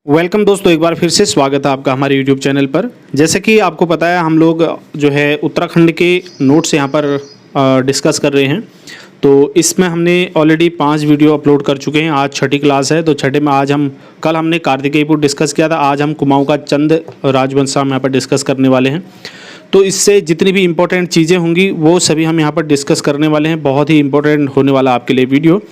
Welcome दोस्तों, एक बार फिर से स्वागत है आपका हमारे YouTube चैनल पर। जैसे कि आपको पता है, हम लोग जो है उत्तराखंड के नोट्स यहाँ पर डिस्कस कर रहे हैं। तो इसमें हमने ऑलरेडी 5 वीडियो अपलोड कर चुके हैं। आज छठी क्लास है, तो छठे में कल हमने कार्तिकेयपुर डिस्कस किया था, आज हम कुमाऊँ का चंद राजवंश हम यहाँ पर डिस्कस करने वाले हैं। तो इससे जितनी भी इम्पोर्टेंट चीज़ें होंगी वो सभी हम यहाँ पर डिस्कस करने वाले हैं। बहुत ही इम्पोर्टेंट होने वाला आपके लिए वीडियो।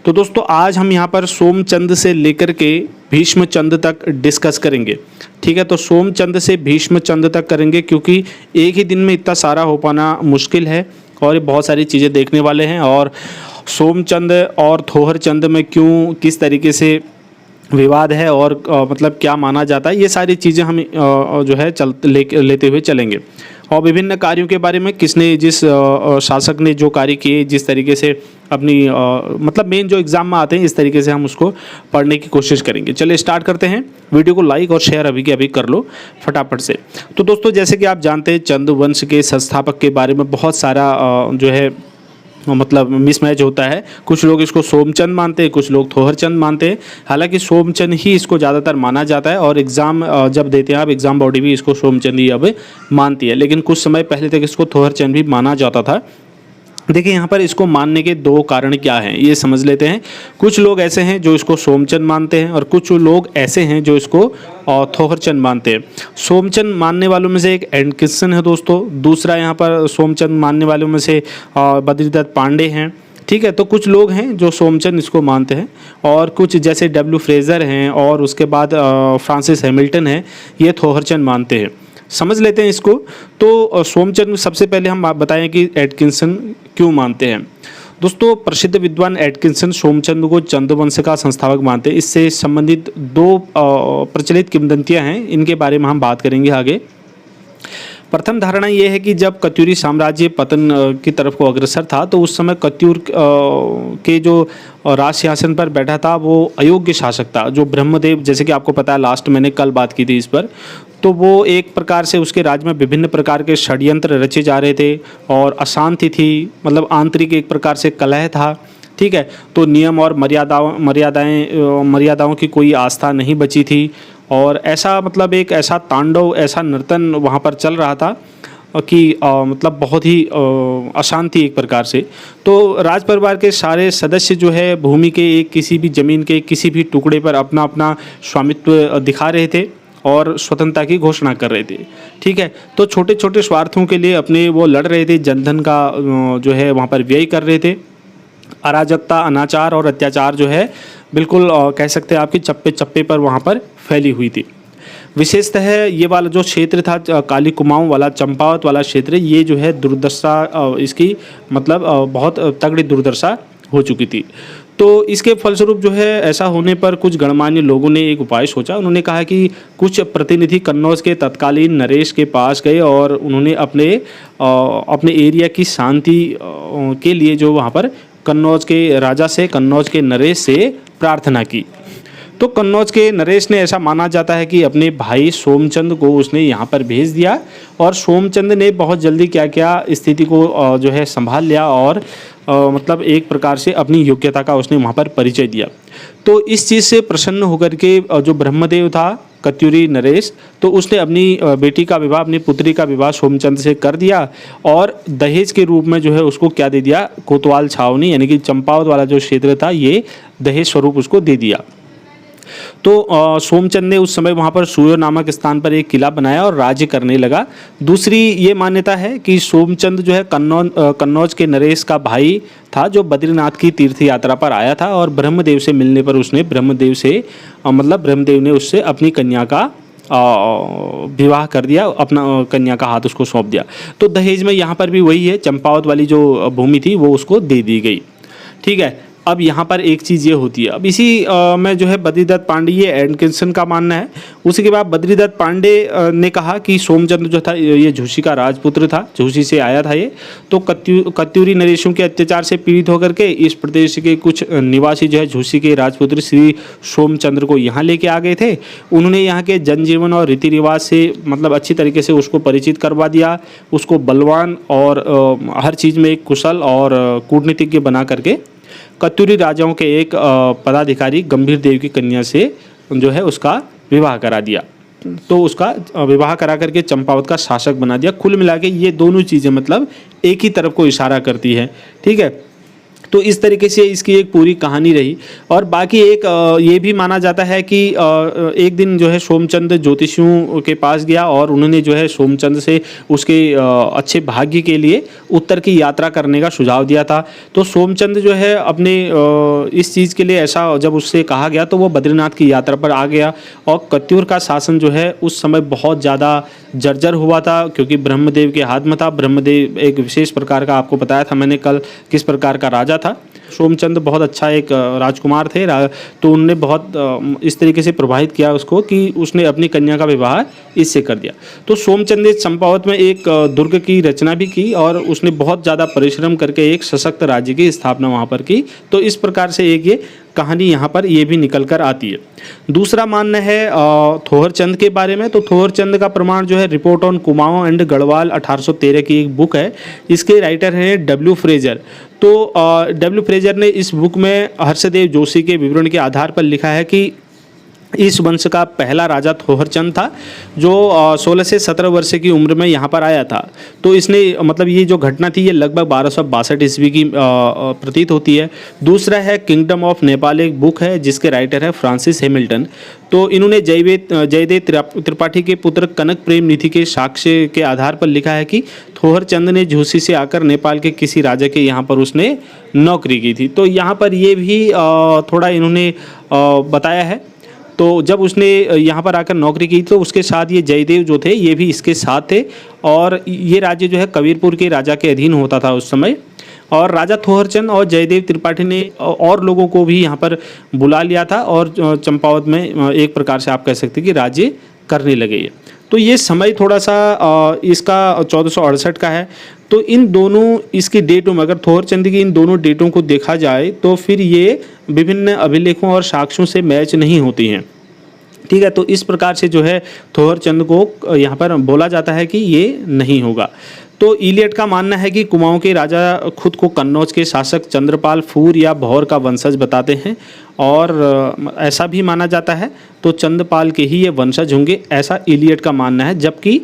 तो दोस्तों, आज हम यहाँ पर सोमचंद से लेकर के भीष्मचंद तक डिस्कस करेंगे। ठीक है, तो सोमचंद से भीष्मचंद तक करेंगे, क्योंकि एक ही दिन में इतना सारा हो पाना मुश्किल है और बहुत सारी चीज़ें देखने वाले हैं। और सोमचंद और थोहरचंद में क्यों, किस तरीके से विवाद है और मतलब क्या माना जाता है, ये सारी चीज़ें हम जो है लेते हुए चलेंगे। और विभिन्न कार्यों के बारे में, किसने, जिस शासक ने जो कार्य किए, जिस तरीके से अपनी मतलब मेन जो एग्ज़ाम में आते हैं, इस तरीके से हम उसको पढ़ने की कोशिश करेंगे। चलिए स्टार्ट करते हैं। वीडियो को लाइक और शेयर अभी के अभी कर लो फटाफट से। तो दोस्तों, जैसे कि आप जानते हैं, चंद वंश के संस्थापक के बारे में बहुत सारा जो है मतलब मिसमैच होता है। कुछ लोग इसको सोमचंद मानते हैं, कुछ लोग थोहरचंद मानते हैं। हालांकि सोमचंद ही इसको ज़्यादातर माना जाता है और एग्ज़ाम जब देते हैं आप, एग्ज़ाम बॉडी भी इसको सोमचंद ही अब मानती है। लेकिन कुछ समय पहले तक इसको थोहरचंद भी माना जाता था। देखिए, यहाँ पर इसको मानने के 2 कारण क्या हैं, ये समझ लेते हैं। कुछ लोग ऐसे हैं जो इसको सोमचंद मानते हैं और कुछ लोग ऐसे हैं जो इसको थोहरचंद मानते हैं। सोमचंद मानने वालों में से एक एटकिंसन है दोस्तों। दूसरा यहाँ पर सोमचंद मानने वालों में से बद्रीदत्त पांडे हैं। ठीक है, तो कुछ लोग हैं जो सोमचंद इसको मानते हैं और कुछ जैसे डब्ल्यू फ्रेज़र हैं और उसके बाद फ्रांसिस हैमिल्टन है, ये थोहरचंद मानते हैं। समझ लेते हैं इसको। तो सोमचंद सबसे पहले हम बताएं कि एटकिंसन क्यों मानते हैं। दोस्तों, प्रसिद्ध विद्वान एटकिंसन सोमचंद को चंद वंश का संस्थापक मानते हैं। इससे संबंधित 2 प्रचलित किंवदंतियां हैं, इनके बारे में हम बात करेंगे आगे। प्रथम धारणा यह है कि जब कत्यूरी साम्राज्य पतन की तरफ को अग्रसर था, तो उस समय कत्यूर के जो राज सिंहासन पर बैठा था वो अयोग्य शासक था, जो ब्रह्मदेव, जैसे कि आपको पता है, लास्ट मैंने कल बात की थी इस पर। तो वो एक प्रकार से उसके राज्य में विभिन्न प्रकार के षड्यंत्र रचे जा रहे थे और अशांति थी, मतलब आंतरिक एक प्रकार से कलह था। ठीक है, तो नियम और मर्यादाओं की कोई आस्था नहीं बची थी और ऐसा मतलब एक ऐसा तांडव, ऐसा नर्तन वहाँ पर चल रहा था कि मतलब बहुत ही अशांति एक प्रकार से। तो राज परिवार के सारे सदस्य जो है भूमि के एक किसी भी ज़मीन के किसी भी टुकड़े पर अपना अपना स्वामित्व दिखा रहे थे और स्वतंत्रता की घोषणा कर रहे थे। ठीक है, तो छोटे छोटे स्वार्थों के लिए अपने वो लड़ रहे थे, जनधन का जो है वहाँ पर व्यय कर रहे थे। अराजकता, अनाचार और अत्याचार जो है बिल्कुल कह सकते हैं आपकी चप्पे चप्पे पर वहाँ पर फैली हुई थी। विशेषतः ये वाला जो क्षेत्र था, काली कुमाऊँ वाला, चंपावत वाला क्षेत्र, ये जो है दुर्दशा इसकी मतलब बहुत तगड़ी दुर्दशा हो चुकी थी। तो इसके फलस्वरूप जो है ऐसा होने पर कुछ गणमान्य लोगों ने एक उपाय सोचा। उन्होंने कहा कि कुछ प्रतिनिधि कन्नौज के तत्कालीन नरेश के पास गए और उन्होंने अपने एरिया की शांति के लिए जो वहाँ पर कन्नौज के राजा से, कन्नौज के नरेश से प्रार्थना की। तो कन्नौज के नरेश ने, ऐसा माना जाता है कि अपने भाई सोमचंद को उसने यहाँ पर भेज दिया और सोमचंद ने बहुत जल्दी क्या किया, स्थिति को जो है संभाल लिया और मतलब एक प्रकार से अपनी योग्यता का उसने वहाँ पर परिचय दिया। तो इस चीज़ से प्रसन्न होकर के जो ब्रह्मदेव था, कत्यूरी नरेश, तो उसने अपनी बेटी का विवाह, अपनी पुत्री का विवाह सोमचंद से कर दिया और दहेज के रूप में जो है उसको क्या दे दिया, कोतवाल छावनी यानी कि चंपावत वाला जो क्षेत्र था, ये दहेज स्वरूप उसको दे दिया। तो सोमचंद ने उस समय वहाँ पर सूर्य नामक स्थान पर एक किला बनाया और राज्य करने लगा। दूसरी ये मान्यता है कि सोमचंद जो है कन्नौज के नरेश का भाई था, जो बद्रीनाथ की तीर्थ यात्रा पर आया था और ब्रह्मदेव से मिलने पर उसने ब्रह्मदेव ने उससे अपनी कन्या का विवाह कर दिया, अपना कन्या का हाथ उसको सौंप दिया। तो दहेज में यहाँ पर भी वही है, चंपावत वाली जो भूमि थी वो उसको दे दी गई। ठीक है, अब यहाँ पर एक चीज़ ये होती है, अब इसी में जो है बद्रीदत्त पांडे, ये एटकिंसन का मानना है। उसी के बाद बद्रीदत्त पांडे ने कहा कि सोमचंद जो था ये झूसी का राजपुत्र था, झूसी से आया था ये। तो कत्यूरी नरेशों के अत्याचार से पीड़ित होकर के इस प्रदेश के कुछ निवासी जो है झूसी के राजपुत्र श्री सोमचंद्र को यहाँ लेके आ गए थे। उन्होंने यहाँ के जनजीवन और रीति रिवाज से मतलब अच्छी तरीके से उसको परिचित करवा दिया, उसको बलवान और हर चीज़ में एक कुशल और कूटनीतिज्ञ बना करके कत्यूरी राजाओं के एक पदाधिकारी गंभीर देव की कन्या से जो है उसका विवाह करा दिया, तो उसका विवाह करा करके चंपावत का शासक बना दिया। कुल मिला के ये दोनों चीज़ें मतलब एक ही तरफ को इशारा करती है, ठीक है। तो इस तरीके से इसकी एक पूरी कहानी रही। और बाकी एक ये भी माना जाता है कि एक दिन जो है सोमचंद ज्योतिषियों के पास गया और उन्होंने जो है सोमचंद से उसके अच्छे भाग्य के लिए उत्तर की यात्रा करने का सुझाव दिया था। तो सोमचंद जो है अपने इस चीज़ के लिए ऐसा जब उससे कहा गया तो वो बद्रीनाथ की यात्रा पर आ गया। और कत्यूर का शासन जो है उस समय बहुत ज़्यादा जर्जर हुआ था, क्योंकि ब्रह्मदेव के हाथ में था। ब्रह्मदेव एक विशेष प्रकार का, आपको बताया था मैंने कल, किस प्रकार का राजा था। सोमचंद बहुत अच्छा एक राजकुमार थे, तो उनने बहुत इस तरीके से प्रभावित किया उसको कि उसने अपनी कन्या का विवाह इससे कर दिया। तो सोमचंद ने चंपावत में एक दुर्ग की रचना भी की और उसने बहुत ज़्यादा परिश्रम करके एक सशक्त राज्य की स्थापना वहाँ पर की। तो इस प्रकार से एक ये कहानी यहाँ पर ये भी निकल कर आती है। दूसरा मान्य है थोहरचंद के बारे में। तो थोहरचंद का प्रमाण जो है report on Kumaon and Garhwal 1813 की एक बुक है। इसके राइटर हैं डब्ल्यू फ्रेजर। तो डब्ल्यू फ्रेजर ने इस बुक में हर्षदेव जोशी के विवरण के आधार पर लिखा है कि इस वंश का पहला राजा थोहरचंद था, जो 16 से 17 वर्ष की उम्र में यहाँ पर आया था। तो इसने मतलब ये जो घटना थी ये लगभग 1262 ईस्वी की प्रतीत होती है। दूसरा है किंगडम ऑफ नेपाल, एक बुक है जिसके राइटर है फ्रांसिस हैमिल्टन। तो इन्होंने जयदेव त्रिपाठी के पुत्र कनक प्रेम निधि के साक्ष्य के आधार पर लिखा है कि थोहरचंद ने झूसी से आकर नेपाल के किसी राजा के यहाँ पर उसने नौकरी की थी। तो यहाँ पर ये भी थोड़ा इन्होंने बताया है। तो जब उसने यहाँ पर आकर नौकरी की तो उसके साथ ये जयदेव जो थे ये भी इसके साथ थे। और ये राज्य जो है कबीरपुर के राजा के अधीन होता था उस समय। और राजा थोहरचंद और जयदेव त्रिपाठी ने और लोगों को भी यहाँ पर बुला लिया था और चंपावत में एक प्रकार से आप कह सकते हैं कि राज्य करने लगे। तो ये समय थोड़ा सा इसका 1468 का है। तो इन दोनों इसकी डेटों में अगर थोहरचंद की इन दोनों डेटों को देखा जाए तो फिर ये विभिन्न अभिलेखों और साक्ष्यों से मैच नहीं होती हैं, ठीक है। तो इस प्रकार से जो है थोहरचंद को यहाँ पर बोला जाता है कि ये नहीं होगा। तो इलियट का मानना है कि कुमाऊं के राजा खुद को कन्नौज के शासक चंद्रपाल फूर या भौर का वंशज बताते हैं और ऐसा भी माना जाता है। तो चंद्रपाल के ही ये वंशज होंगे, ऐसा इलियट का मानना है, जबकि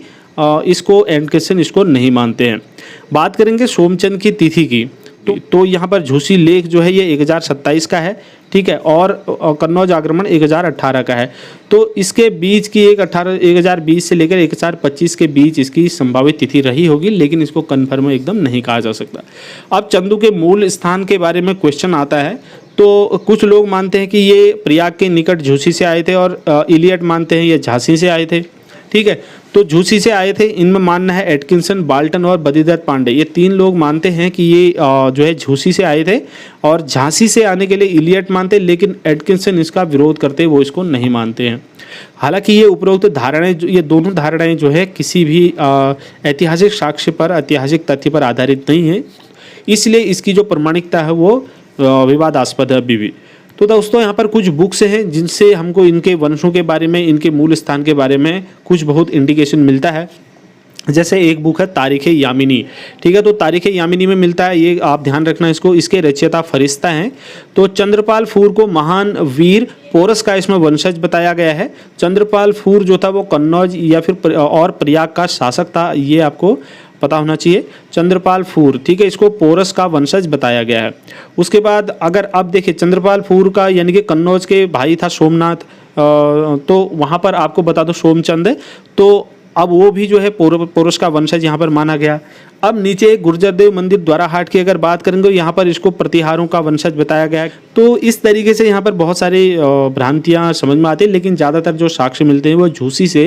इसको एंडकेसन इसको नहीं मानते हैं। बात करेंगे सोमचंद की तिथि की। तो यहाँ पर झूसी लेख जो है ये 1027 का है, ठीक है। और कन्नौज आक्रमण 1018 का है। तो इसके बीच की 1020 से लेकर 1025 के बीच इसकी संभावित तिथि रही होगी, लेकिन इसको कन्फर्म एकदम नहीं कहा जा सकता। अब चंदू के मूल स्थान के बारे में क्वेश्चन आता है। तो कुछ लोग मानते हैं कि ये प्रयाग के निकट झूसी से आए थे और इलियट मानते हैं ये झांसी से आए थे, ठीक है। तो झूसी से आए थे, इनमें मानना है एटकिंसन, बाल्टन और बद्रीदत्त पांडे, ये तीन लोग मानते हैं कि ये जो है झूसी से आए थे। और झांसी से आने के लिए इलियट मानते, लेकिन एटकिंसन इसका विरोध करते, वो इसको नहीं मानते हैं। हालांकि ये उपरोक्त धारणाएं, ये दोनों धारणाएं जो है किसी भी ऐतिहासिक साक्ष्य पर, ऐतिहासिक तथ्य पर आधारित नहीं है, इसलिए इसकी जो प्रमाणिकता है वो विवादास्पद है अभी भी। तो दोस्तों यहाँ पर कुछ बुक्स हैं जिनसे हमको इनके वंशों के बारे में, इनके मूल स्थान के बारे में कुछ बहुत इंडिकेशन मिलता है। जैसे एक बुक है तारीख़ यामिनी, ठीक है। तो तारीख़ यामिनी में मिलता है, ये आप ध्यान रखना इसको, इसके रचयिता फरिश्ता हैं। तो चंद्रपाल फूर को महान वीर पोरस का इसमें वंशज बताया गया है। चंद्रपाल फूर जो था वो कन्नौज या फिर और प्रयाग का शासक था, ये आपको पता होना चाहिए। चंद्रपाल फूर, ठीक है, इसको पोरस का वंशज बताया गया है। उसके बाद अगर अब देखिए चंद्रपाल फूर का यानी कि कन्नौज के भाई था सोमनाथ, तो वहाँ पर आपको बता दो सोमचंद है। तो अब वो भी जो है पोरस का वंशज यहाँ पर माना गया। अब नीचे गुर्जरदेव मंदिर द्वाराहाट की अगर बात करेंगे, यहाँ पर इसको प्रतिहारों का वंशज बताया गया है। तो इस तरीके से यहाँ पर बहुत सारी भ्रांतियाँ समझ में आती है, लेकिन ज़्यादातर जो साक्ष्य मिलते हैं वो झूसी से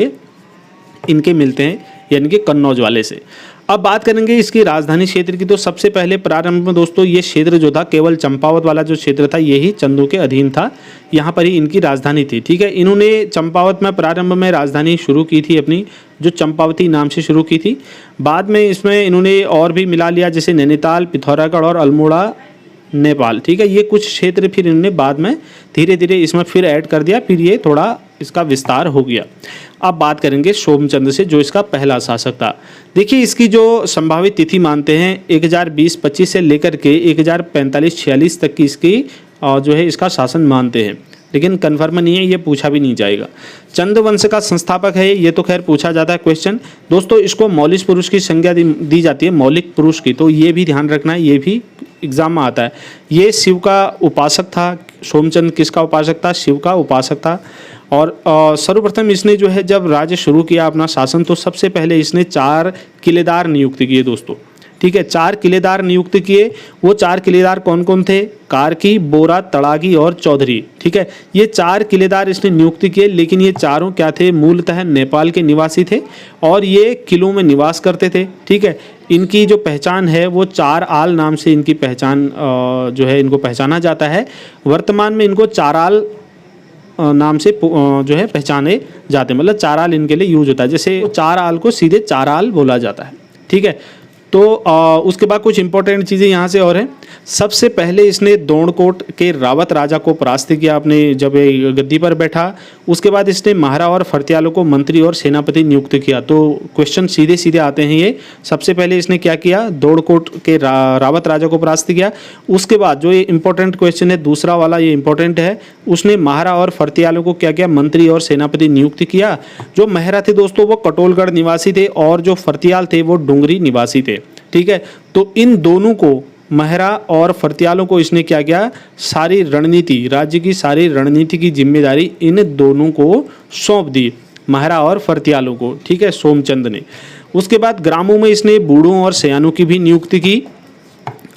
इनके मिलते हैं, यानी कि कन्नौज वाले से। अब बात करेंगे इसकी राजधानी क्षेत्र की। तो सबसे पहले प्रारंभ में दोस्तों ये क्षेत्र जो था, केवल चंपावत वाला जो क्षेत्र था यही चंदू के अधीन था, यहाँ पर ही इनकी राजधानी थी, ठीक है। इन्होंने चंपावत में प्रारंभ में राजधानी शुरू की थी अपनी, जो चंपावती नाम से शुरू की थी। बाद में इसमें इन्होंने और भी मिला लिया, जैसे नैनीताल, पिथौरागढ़ और अल्मोड़ा नेपाल, ठीक है। ये कुछ क्षेत्र फिर इन्होंने बाद में धीरे धीरे इसमें फिर ऐड कर दिया, फिर ये थोड़ा इसका विस्तार हो गया। अब बात करेंगे सोमचंद से, जो इसका पहला शासक था। देखिए इसकी जो संभावित तिथि मानते हैं 1020-25 से लेकर के 1045-46 तक की इसकी जो है इसका शासन मानते हैं। लेकिन कन्फर्म नहीं है, ये पूछा भी नहीं जाएगा। चंद वंश का संस्थापक है, ये तो खैर पूछा जाता है क्वेश्चन। दोस्तों इसको मौलिक पुरुष की संज्ञा दी जाती है, मौलिक पुरुष की, तो ये भी ध्यान रखना है, ये भी एग्जाम में आता है। ये शिव का उपासक था। सोमचंद किसका उपासक था? शिव का उपासक था। और सर्वप्रथम इसने जो है जब राज्य शुरू किया अपना शासन, तो सबसे पहले इसने 4 किलेदार नियुक्त किए दोस्तों, ठीक है। 4 किलेदार नियुक्त किए। वो 4 किलेदार कौन कौन थे? कार्की, बोरा, तड़ागी और चौधरी, ठीक है। ये 4 किलेदार इसने नियुक्त किए, लेकिन ये चारों क्या थे? मूलतः नेपाल के निवासी थे और ये किलों में निवास करते थे, ठीक है। इनकी जो पहचान है वो 4 आल नाम से इनकी पहचान जो है इनको पहचाना जाता है। वर्तमान में इनको 4 आल नाम से जो है पहचाने जाते हैं, मतलब 4 आल इनके लिए यूज होता है। जैसे 4 आल को सीधे 4 आल बोला जाता है, ठीक है। तो उसके बाद कुछ इंपॉर्टेंट चीज़ें यहाँ से और हैं। सबसे पहले इसने दोणकोट के रावत राजा को परास्त किया अपने जब ये गद्दी पर बैठा। उसके बाद इसने महारा और फर्त्यालों को मंत्री और सेनापति नियुक्त किया। तो क्वेश्चन सीधे सीधे आते हैं ये। सबसे पहले इसने क्या किया? दोणकोट के रावत राजा को परास्त किया। उसके बाद जो ये इंपॉर्टेंट क्वेश्चन है दूसरा वाला, ये इंपॉर्टेंट है, उसने महारा और फर्त्यालों को क्या किया? मंत्री और सेनापति नियुक्त किया। जो महारा थे दोस्तों वो कटोलगढ़ निवासी थे और जो फर्त्याल थे वो डुंगरी निवासी थे, ठीक है। तो इन दोनों को, महारा और फर्त्यालों को, इसने क्या किया? सारी रणनीति, राज्य की सारी रणनीति की जिम्मेदारी इन दोनों को सौंप दी, महारा और फर्त्यालों को, ठीक है, सोमचंद ने। उसके बाद ग्रामों में इसने बूढ़ों और सयानों की भी नियुक्ति की।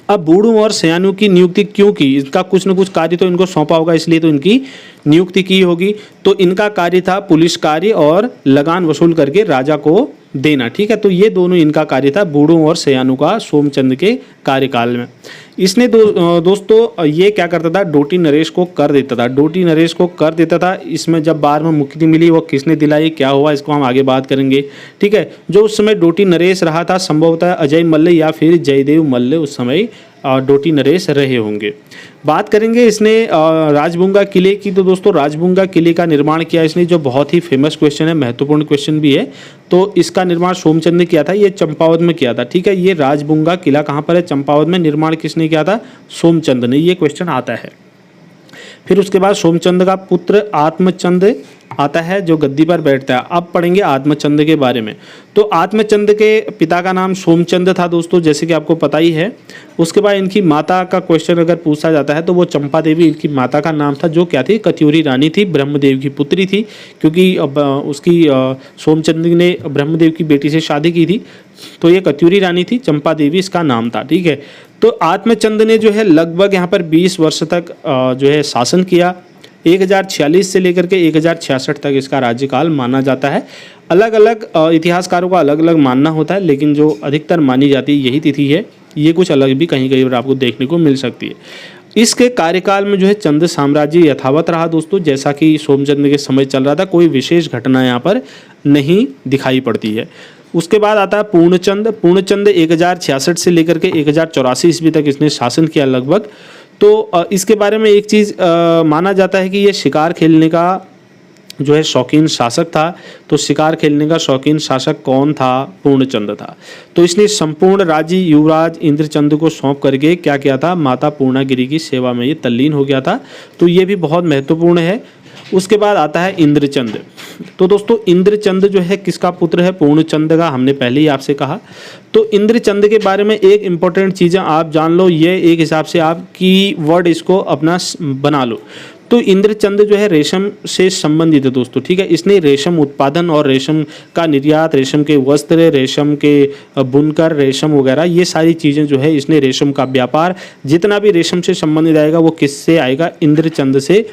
अब बूढ़ों और सयानों की नियुक्ति क्यों की? इसका कुछ न कुछ कार्य तो इनको सौंपा होगा, इसलिए तो इनकी नियुक्ति की होगी। तो इनका कार्य था पुलिस कार्य और लगान वसूल करके राजा को देना, ठीक है। तो ये दोनों इनका कार्य था, बूढ़ों और सयानों का, सोमचंद के कार्यकाल में। इसने दोस्तों ये क्या करता था? डोटी नरेश को कर देता था, डोटी नरेश को कर देता था। इसमें जब बाद में मुक्ति मिली वो किसने दिलाई, क्या हुआ, इसको हम आगे बात करेंगे, ठीक है। जो उस समय डोटी नरेश रहा था संभवतः अजय मल्ल या फिर जयदेव मल्ल उस समय डोटी नरेश रहे होंगे। बात करेंगे इसने राजबुंगा किले की। तो दोस्तों राजबुंगा किले का निर्माण किया इसने, जो बहुत ही फेमस क्वेश्चन है, महत्वपूर्ण क्वेश्चन भी है। तो इसका निर्माण सोमचंद ने किया था, ये चंपावत में किया था, ठीक है। ये राजबुंगा किला कहाँ पर है? चंपावत में। निर्माण किसने किया था? सोमचंद ने। ये क्वेश्चन आता है। फिर उसके बाद सोमचंद का पुत्र आत्मचंद आता है जो गद्दी पर बैठता है। अब पढ़ेंगे आत्मचंद के बारे में। तो आत्मचंद के पिता का नाम सोमचंद था दोस्तों, जैसे कि आपको पता ही है। उसके बाद इनकी माता का क्वेश्चन अगर पूछा जाता है तो वो चंपा देवी इनकी माता का नाम था, जो क्या थी? कत्यूरी रानी थी, ब्रह्मदेव की पुत्री थी, क्योंकि उसकी सोमचंद ने ब्रह्मदेव की बेटी से शादी की थी, तो ये कत्यूरी रानी थी, चंपा देवी इसका नाम था, ठीक है। तो आत्मचंद ने जो है लगभग यहाँ पर 20 वर्ष तक जो है शासन किया। 1046 से लेकर के 1066 तक इसका राज्यकाल माना जाता है। अलग अलग इतिहासकारों का अलग अलग मानना होता है, लेकिन जो अधिकतर मानी जाती है यही तिथि है। ये कुछ अलग भी कहीं कहीं पर आपको देखने को मिल सकती है। इसके कार्यकाल में जो है चंद साम्राज्य यथावत रहा दोस्तों, जैसा कि सोमचंद के समय चल रहा था। कोई विशेष घटना यहाँ पर नहीं दिखाई पड़ती है। उसके बाद आता है पूर्णचंद। पूर्णचंद 1066 से लेकर के 1084 ईस्वी तक इसने शासन किया लगभग। तो इसके बारे में एक चीज़ माना जाता है कि ये शिकार खेलने का जो है शौकीन शासक था। तो शिकार खेलने का शौकीन शासक कौन था? पूर्णचंद था। तो इसने संपूर्ण राज्य युवराज इंद्रचंद को सौंप करके क्या किया था? माता पूर्णागिरी की सेवा में ये तल्लीन हो गया था। तो ये भी बहुत महत्वपूर्ण है। उसके बाद आता है इंद्रचंद। तो दोस्तों इंद्रचंद जो है किसका पुत्र है? पूर्णचंद का, हमने पहले ही आपसे कहा। तो इंद्रचंद के बारे में एक इम्पॉर्टेंट चीज़ें आप जान लो, ये एक हिसाब से आप की वर्ड इसको अपना बना लो। तो इंद्रचंद जो है रेशम से संबंधित है दोस्तों, ठीक है। इसने रेशम उत्पादन और रेशम का निर्यात, रेशम के वस्त्र, रेशम के बुनकर, रेशम वगैरह, ये सारी चीज़ें जो है इसने रेशम का व्यापार, जितना भी रेशम से संबंधित आएगा वो किससे आएगा? इंद्रचंद से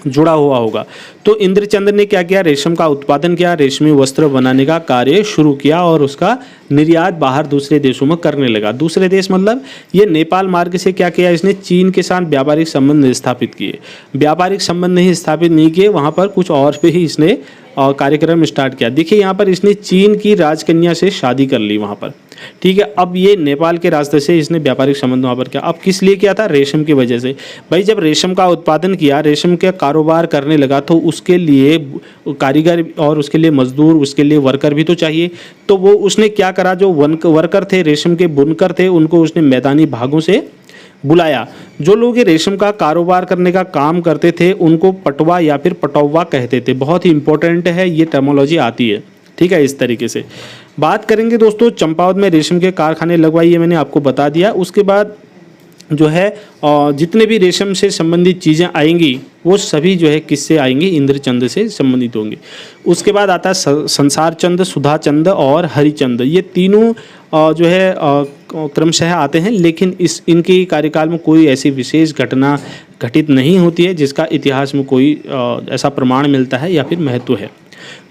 जुड़ा हुआ होगा। तो इंद्रचंद ने क्या किया? रेशम का उत्पादन किया, रेशमी वस्त्र बनाने का कार्य शुरू किया और उसका निर्यात बाहर दूसरे देशों में करने लगा। दूसरे देश मतलब ये नेपाल मार्ग से क्या किया इसने? चीन के साथ व्यापारिक संबंध स्थापित किए। व्यापारिक संबंध नहीं स्थापित नहीं किए, वहाँ पर कुछ और पे ही इसने कार्यक्रम स्टार्ट किया। देखिए यहाँ पर इसने चीन की राजकन्या से शादी कर ली वहाँ पर, ठीक है। अब ये नेपाल के रास्ते से इसने व्यापारिक संबंध वहाँ पर किया। अब किस लिए किया था? रेशम की वजह से। भाई जब रेशम का उत्पादन किया, रेशम का कारोबार करने लगा, तो उसके लिए कारीगर और उसके लिए मजदूर, उसके लिए वर्कर भी तो चाहिए। तो वो उसने क्या करा? जो वर्कर थे, रेशम के बुनकर थे, उनको उसने मैदानी भागों से बुलाया। जो लोग ये रेशम का कारोबार करने का काम करते थे उनको पटवा या फिर पटौवा कहते थे। बहुत ही इंपॉर्टेंट है, ये टर्मोलॉजी आती है, ठीक है। इस तरीके से बात करेंगे दोस्तों, चंपावत में रेशम के कारखाने लगवाइए, मैंने आपको बता दिया। उसके बाद जो है जितने भी रेशम से संबंधित चीज़ें आएंगी वो सभी जो है किससे आएंगी, इंद्रचंद से संबंधित होंगी। उसके बाद आता है संसार चंद, सुधा चंद और हरिचंद। ये तीनों जो है क्रमशः आते हैं, लेकिन इनके कार्यकाल में कोई ऐसी विशेष घटना घटित नहीं होती है जिसका इतिहास में कोई ऐसा प्रमाण मिलता है या फिर महत्व है।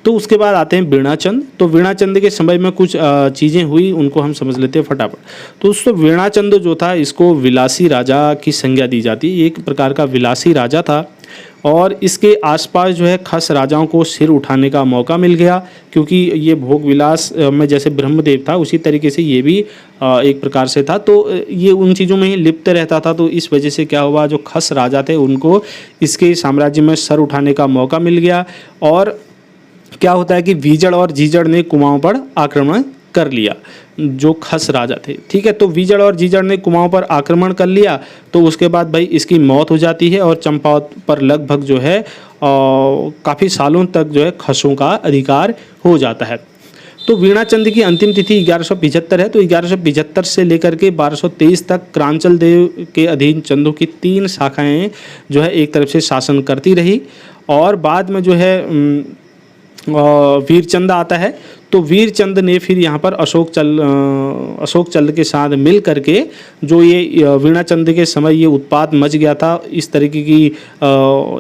तो उसके बाद आते हैं वीणाचंद। तो वीणाचंद के समय में कुछ चीज़ें हुई, उनको हम समझ लेते हैं फटाफट। तो दोस्तों वीणाचंद जो था इसको विलासी राजा की संज्ञा दी जाती है। एक प्रकार का विलासी राजा था और इसके आसपास जो है खस राजाओं को सिर उठाने का मौका मिल गया, क्योंकि ये भोग विलास में जैसे ब्रह्मदेव था उसी तरीके से ये भी एक प्रकार से था। तो ये उन चीज़ों में ही लिप्त रहता था। तो इस वजह से क्या हुआ, जो खस राजा थे उनको इसके साम्राज्य में सर उठाने का मौका मिल गया। और क्या होता है कि वीजड़ और जीजड़ ने कुमाऊं पर आक्रमण कर लिया, जो खस राजा थे, ठीक है। तो वीजड़ और जीजड़ ने कुमाऊं पर आक्रमण कर लिया, तो उसके बाद भाई इसकी मौत हो जाती है और चंपावत पर लगभग जो है काफ़ी सालों तक जो है खसों का अधिकार हो जाता है। तो वीणाचंद की अंतिम तिथि 1175 है। तो 1175 से लेकर के 1223 तक क्रांचल देव के अधीन चंदों की 3 शाखाएं जो है एक तरफ से शासन करती रही। और बाद में जो है वीरचंद आता है। तो वीरचंद ने फिर यहाँ पर अशोक चंद के साथ मिल करके जो ये वीणाचंद के समय ये उत्पात मच गया था, इस तरीके की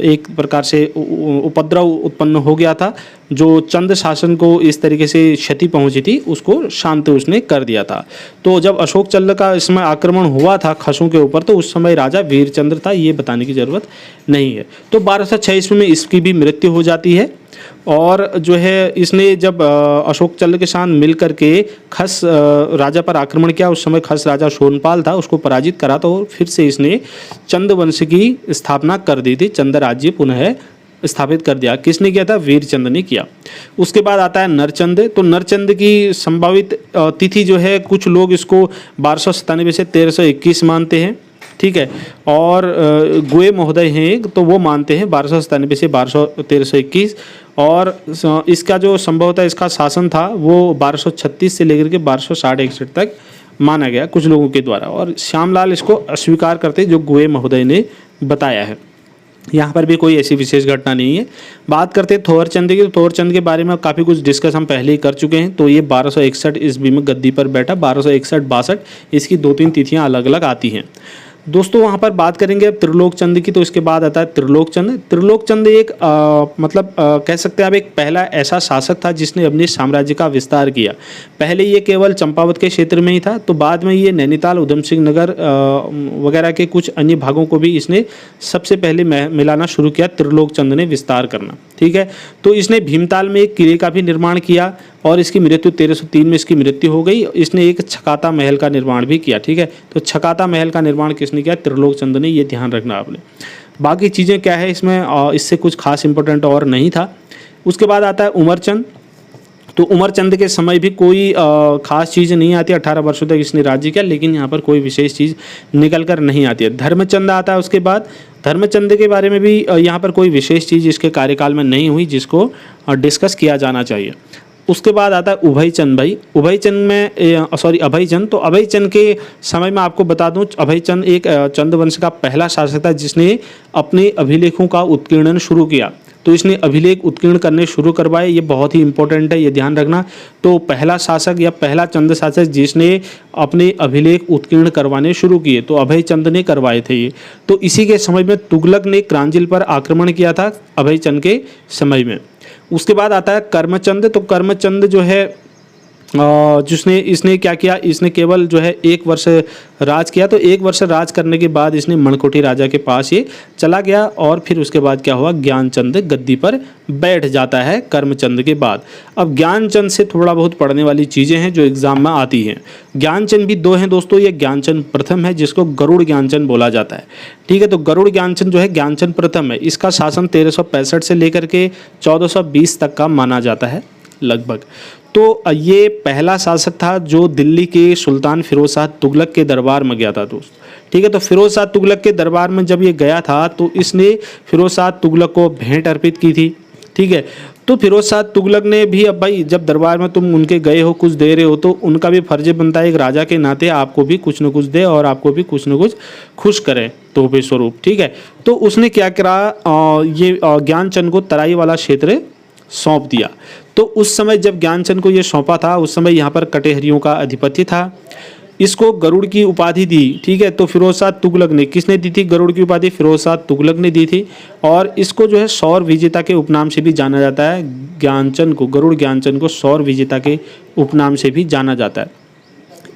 एक प्रकार से उपद्रव उत्पन्न हो गया था, जो चंद शासन को इस तरीके से क्षति पहुंची थी उसको शांत उसने कर दिया था। तो जब अशोक चंद का इसमें आक्रमण हुआ था खसों के ऊपर, तो उस समय राजा वीरचंद्र था, ये बताने की ज़रूरत नहीं है। तो 1206 ईस्वी में इसकी भी मृत्यु हो जाती है। और जो है इसने जब अशोक चंद के साथ मिल करके खस राजा पर आक्रमण किया, उस समय खस राजा शोनपाल था, उसको पराजित करा। तो फिर से इसने चंद वंश की स्थापना कर दी थी, चंद राज्य पुनः स्थापित कर दिया। किसने किया था? वीरचंद ने किया। उसके बाद आता है नरचंद। तो नरचंद की संभावित तिथि जो है, कुछ लोग इसको 1297 से 1321 मानते हैं, ठीक है। और गोए महोदय हैं तो वो मानते हैं 1297 से 1321। और इसका जो संभवतः इसका शासन था वो 1236 से लेकर के 1260-61 तक माना गया कुछ लोगों के द्वारा। और श्यामलाल इसको अस्वीकार करते जो गोए महोदय ने बताया है। यहाँ पर भी कोई ऐसी विशेष घटना नहीं है। बात करते हैं थोरचंद की। तो थोरचंद के बारे में काफ़ी कुछ डिस्कस हम पहले ही कर चुके हैं। तो ये 1261 ईस्वी में गद्दी पर बैठा, 1261-62 इसकी 2-3 तिथियाँ अलग अलग आती हैं दोस्तों। वहाँ पर बात करेंगे अब त्रिलोक चंद की। तो इसके बाद आता है त्रिलोक चंद। त्रिलोक चंद एक कह सकते हैं आप एक पहला ऐसा शासक था जिसने अपने साम्राज्य का विस्तार किया। पहले ये केवल चंपावत के क्षेत्र में ही था, तो बाद में ये नैनीताल, उधम सिंह नगर वगैरह के कुछ अन्य भागों को भी इसने सबसे पहले मिलाना शुरू किया। त्रिलोक चंद ने विस्तार करना, ठीक है। तो इसने भीमताल में एक किले का भी निर्माण किया और इसकी मृत्यु 1303 में इसकी मृत्यु हो गई। इसने एक छकाता महल का निर्माण भी किया, ठीक है। तो छकाता महल का निर्माण किसने किया? त्रिलोक चंद ने। ये ध्यान रखना आपने। बाकी चीज़ें क्या है इसमें, इससे कुछ खास इंपॉर्टेंट और नहीं था। उसके बाद आता है उमरचंद। तो उमरचंद के समय भी कोई खास चीज़ नहीं आती। 18 वर्षों तक इसने राज्य किया, लेकिन यहाँ पर कोई विशेष चीज़ निकल कर नहीं आती है। धर्मचंद आता है उसके बाद। धर्मचंद के बारे में भी यहाँ पर कोई विशेष चीज़ इसके कार्यकाल में नहीं हुई जिसको डिस्कस किया जाना चाहिए। उसके बाद आता है उभयचंद भाई। अभयचंद। तो अभयचंद के समय में आपको बता दूं, अभयचंद एक चंद वंश का पहला शासक था जिसने अपने अभिलेखों का उत्कीर्णन शुरू किया। तो इसने अभिलेख उत्कीर्ण करने शुरू करवाए। ये बहुत ही इंपॉर्टेंट है, ये ध्यान रखना। तो पहला शासक या पहला चंद शासक जिसने अपने अभिलेख उत्कीर्ण करवाने शुरू किए, तो अभयचंद ने करवाए थे ये। तो इसी के समय में तुगलक ने क्रांजिल पर आक्रमण किया था अभयचंद के समय में। उसके बाद आता है कर्मचंद। तो कर्मचंद जो है इसने क्या किया, इसने केवल जो है 1 वर्ष राज किया। तो 1 वर्ष राज करने के बाद इसने मणकोटी राजा के पास ये चला गया और फिर उसके बाद क्या हुआ, ज्ञानचंद गद्दी पर बैठ जाता है कर्मचंद के बाद। अब ज्ञानचंद से थोड़ा बहुत पढ़ने वाली चीज़ें हैं जो एग्जाम में आती हैं। ज्ञानचंद भी 2 हैं दोस्तों। ये ज्ञानचंद प्रथम है जिसको गरुड़ ज्ञानचंद बोला जाता है, ठीक है। तो गरुड़ ज्ञानचंद जो है ज्ञानचंद प्रथम है। इसका शासन 1365 से लेकर के 1420 तक का माना जाता है लगभग। तो ये पहला शासक था जो दिल्ली के सुल्तान फिरोज शाह तुगलक के दरबार में गया था दोस्त, ठीक है। तो फिरोज शाह तुगलक के दरबार में जब ये गया था तो इसने फिरोज शाह तुगलक को भेंट अर्पित की थी, ठीक है। तो फिरोज शाह तुगलक ने भी, अब भाई जब दरबार में तुम उनके गए हो, कुछ दे रहे हो, तो उनका भी फर्ज बनता है एक राजा के नाते आपको भी कुछ न कुछ दे और आपको भी कुछ न कुछ खुश करे तोहफे स्वरूप, ठीक है। तो उसने क्या करा, ये ज्ञानचंद को तराई वाला क्षेत्र सौंप दिया। तो उस समय जब ज्ञानचंद को ये सौंपा था, उस समय यहाँ पर कटेहरियों का अधिपत्य था। इसको गरुड़ की उपाधि दी, ठीक है। तो फिरोज शाह तुगलक ने, किसने दी थी गरुड़ की उपाधि? फिरोज शाह तुगलक ने दी थी। और इसको जो है सौर विजेता के उपनाम से भी जाना जाता है। ज्ञानचंद को, गरुड़ ज्ञानचंद को सौर विजेता के उपनाम से भी जाना जाता है।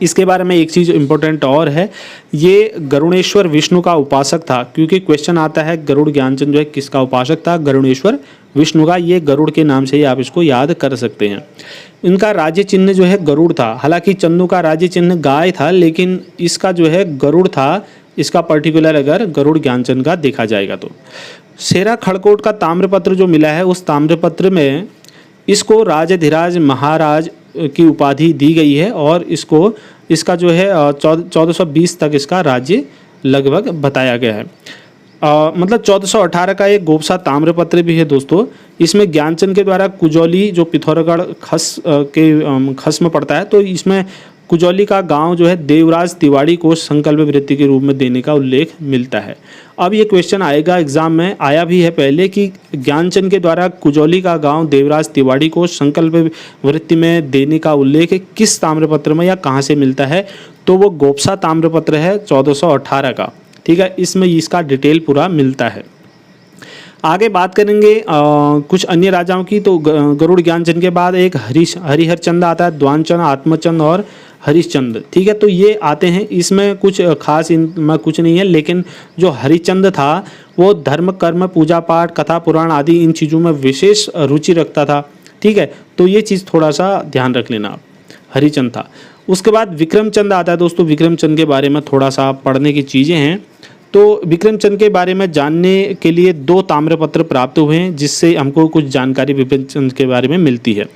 इसके बारे में एक चीज़ इम्पोर्टेंट और है, ये गरुणेश्वर विष्णु का उपासक था, क्योंकि क्वेश्चन आता है गरुड़ ज्ञानचंद जो है किसका उपासक था? गरुणेश्वर विष्णु का। ये गरुड़ के नाम से ही आप इसको याद कर सकते हैं। इनका राज्य चिन्ह जो है गरुड़ था। हालांकि चंदू का राज्य चिन्ह गाय था, लेकिन इसका जो है गरुड़ था, इसका पर्टिकुलर अगर गरुड़ ज्ञानचंद का देखा जाएगा तो। सेरा खड़कोट का ताम्रपत्र जो मिला है, उस ताम्रपत्र में इसको राजाधिराज महाराज की उपाधि दी गई है और इसका जो है 1420 तक इसका राज्य लगभग बताया गया है। मतलब 1418 का एक गोपसा ताम्रपत्र भी है दोस्तों। इसमें ज्ञानचंद के द्वारा कुजौली जो पिथौरागढ़ खस में पड़ता है, तो इसमें कुजौली का गांव जो है देवराज तिवाड़ी को संकल्प वृत्ति के रूप में देने का उल्लेख मिलता है। अब ये क्वेश्चन आएगा एग्जाम में, आया भी है पहले, कि ज्ञानचंद के द्वारा कुजौली का गांव देवराज तिवाड़ी को संकल्प वृत्ति में देने का उल्लेख किस ताम्रपत्र में या कहाँ से मिलता है? तो वो गोपसा ताम्रपत्र है 1418 का, ठीक है। इसमें इसका डिटेल पूरा मिलता है। आगे बात करेंगे कुछ अन्य राजाओं की। तो गरुड़ ज्ञानचंद के बाद एक हरिहरचंद आता है, द्वानचंद, आत्मचंद और हरिश्चंद, ठीक है। तो ये आते हैं, इसमें कुछ खास इनमें कुछ नहीं है, लेकिन जो हरिचंद था वो धर्म, कर्म, पूजा पाठ, कथा पुराण आदि इन चीज़ों में विशेष रुचि रखता था, ठीक है। तो ये चीज़ थोड़ा सा ध्यान रख लेना, हरिचंद था। उसके बाद विक्रमचंद आता है दोस्तों। विक्रमचंद के बारे में थोड़ा सा पढ़ने की चीज़ें हैं। तो विक्रमचंद के बारे में जानने के लिए 2 ताम्रपत्र प्राप्त हुए हैं, जिससे हमको कुछ जानकारी विक्रमचंद के बारे में मिलती है।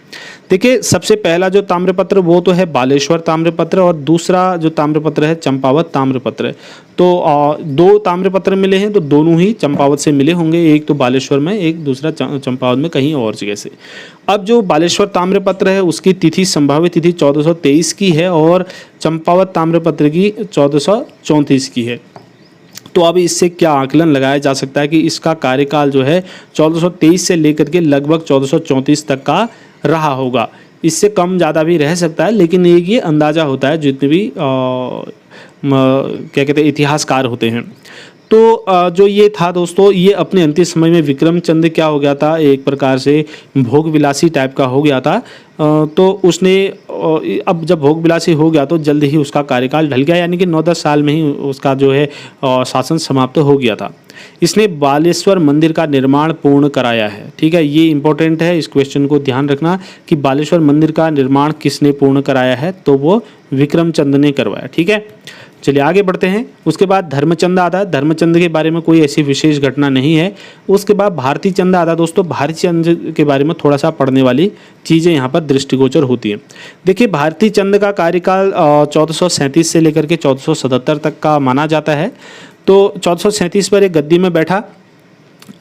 देखिए, सबसे पहला जो ताम्रपत्र वो तो है बालेश्वर ताम्रपत्र, और दूसरा जो ताम्रपत्र है चंपावत ताम्रपत्र। तो 2 ताम्रपत्र मिले हैं, तो दोनों ही चंपावत से मिले होंगे। एक तो बालेश्वर में, एक दूसरा चंपावत में कहीं और जगह से। अब जो बालेश्वर ताम्रपत्र है उसकी तिथि, संभावित तिथि 1423 की है और चंपावत ताम्रपत्र की 1434 की है। तो अब इससे क्या आकलन लगाया जा सकता है कि इसका कार्यकाल जो है 1423 से लेकर के लगभग 1434 तक का रहा होगा। इससे कम ज़्यादा भी रह सकता है, लेकिन एक ये अंदाज़ा होता है जितने भी क्या कहते हैं इतिहासकार होते हैं। तो जो ये था दोस्तों, ये अपने अंतिम समय में विक्रमचंद क्या हो गया था, एक प्रकार से भोग विलासी टाइप का हो गया था। तो उसने अब जब भोग विलासी हो गया तो जल्द ही उसका कार्यकाल ढल गया, यानी कि 9-10 साल में ही उसका जो है शासन समाप्त हो गया था। इसने बालेश्वर मंदिर का निर्माण पूर्ण कराया है, ठीक है। ये इंपॉर्टेंट है, इस क्वेश्चन को ध्यान रखना कि बालेश्वर मंदिर का निर्माण किसने पूर्ण कराया है, तो वो विक्रमचंद ने करवाया, ठीक है। चलिए आगे बढ़ते हैं। उसके बाद धर्मचंद आता है। धर्मचंद के बारे में कोई ऐसी विशेष घटना नहीं है। उसके बाद भारती चंद आता है दोस्तों। भारती चंद के बारे में थोड़ा सा पढ़ने वाली चीज़ें यहाँ पर दृष्टिगोचर होती हैं। देखिए, भारती चंद का कार्यकाल 1437 से लेकर के 1477 तक का माना जाता है। तो 1437 पर एक गद्दी में बैठा।